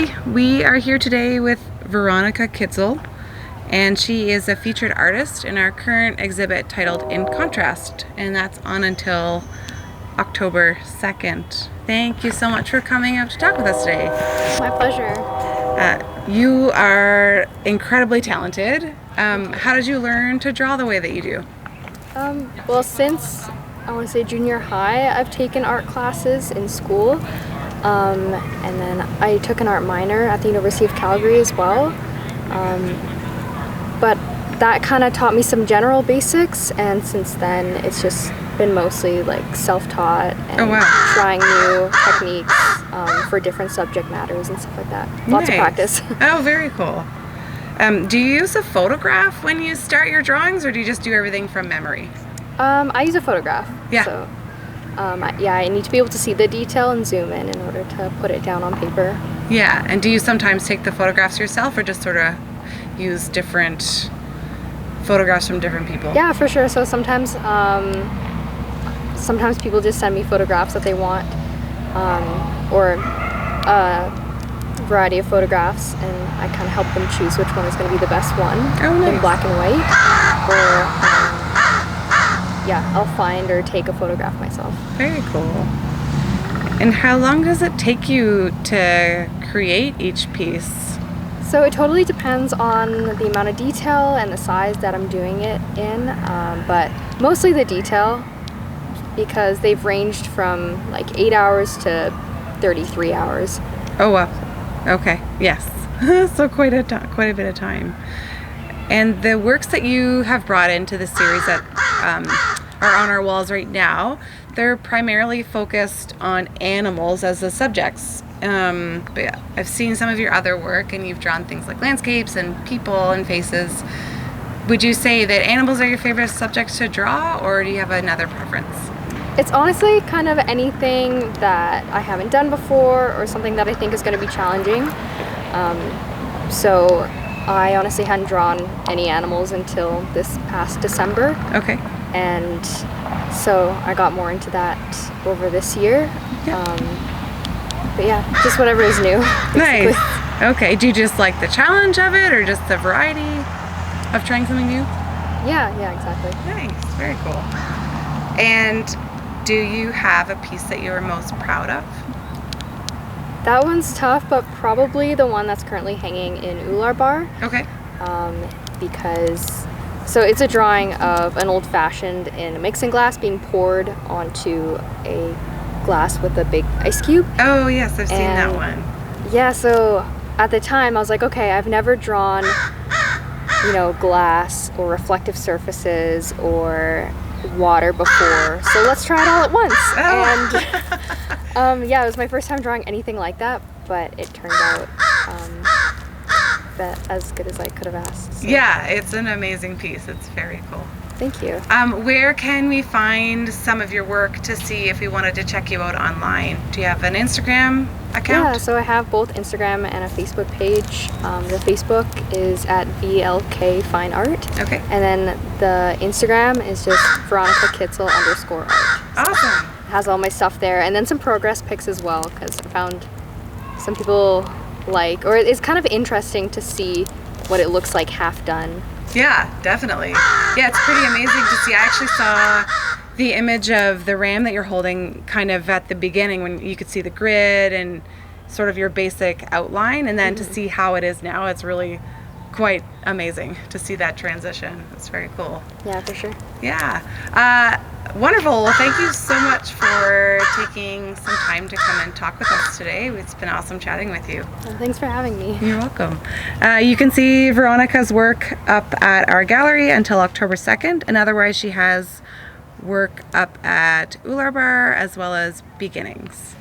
everybody. We are here today with Veronika Kitzul, and she is a featured artist in our current exhibit titled In Contrast, and that's on until October 2nd. Thank you so much for coming out to talk with us today. My pleasure. You are incredibly talented. How did you learn to draw the way that you do? Well, since I want to say junior high, I've taken art classes in school. And then I took an art minor at the University of Calgary as well. But that kind of taught me some general basics, and since then it's just been mostly like self-taught and trying new techniques for different subject matters and stuff like that. Lots of practice. Oh, very cool. Do you use a photograph when you start your drawings, or do you just do everything from memory? I use a photograph. Yeah. So, I need to be able to see the detail and zoom in order to put it down on paper. Yeah, and do you sometimes take the photographs yourself, or just sort of use different photographs from different people? Yeah, for sure. So sometimes people just send me photographs that they want, or a variety of photographs, and I kind of help them choose which one is going to be the best one in black and white, or I'll find or take a photograph myself. Very cool. And how long does it take you to create each piece? So it totally depends on the amount of detail and the size that I'm doing it in, but mostly the detail, because they've ranged from like 8 hours to 33 hours. Oh wow. Okay. Yes. So quite a bit of time. And the works that you have brought into the series that are on our walls right now, they're primarily focused on animals as the subjects. But yeah, I've seen some of your other work, and you've drawn things like landscapes and people and faces. Would you say that animals are your favorite subjects to draw, or do you have another preference? It's honestly kind of anything that I haven't done before, or something that I think is going to be challenging. So I honestly hadn't drawn any animals until this past December. Okay. And so I got more into that over this year. Yeah. But yeah, just whatever is new. Basically. Nice. Okay. Do you just like the challenge of it, or just the variety of trying something new? Yeah, exactly. Nice. Very cool. And do you have a piece that you're most proud of? That one's tough, but probably the one that's currently hanging in Ular Bar. Okay. Because it's a drawing of an old-fashioned in a mixing glass being poured onto a glass with a big ice cube. Oh yes, I've seen that one. Yeah, so at the time I was like, okay, I've never drawn, glass or reflective surfaces or water before, so let's try it all at once. And it was my first time drawing anything like that, but it turned out as good as I could have asked. So. Yeah, it's an amazing piece. It's very cool. Thank you. Where can we find some of your work to see if we wanted to check you out online? Do you have an Instagram account? Yeah, so I have both Instagram and a Facebook page. The Facebook is at VLK Fine Art. Okay. And then the Instagram is just Veronika Kitzul _art. Awesome. It has all my stuff there, and then some progress pics as well, because I found some people or it's kind of interesting to see what it looks like half done. Yeah, definitely. Yeah, it's pretty amazing to see. I actually saw the image of the ram that you're holding kind of at the beginning, when you could see the grid and sort of your basic outline, and then to see how it is now, it's really quite amazing to see that transition. It's very cool. Yeah, for sure. Yeah. Wonderful. Well, thank you so much for taking some time to come and talk with us today. It's been awesome chatting with you. Well, thanks for having me. You're welcome. You can see Veronika's work up at our gallery until October 2nd, and otherwise she has work up at Ular Bar as well as Beginnings.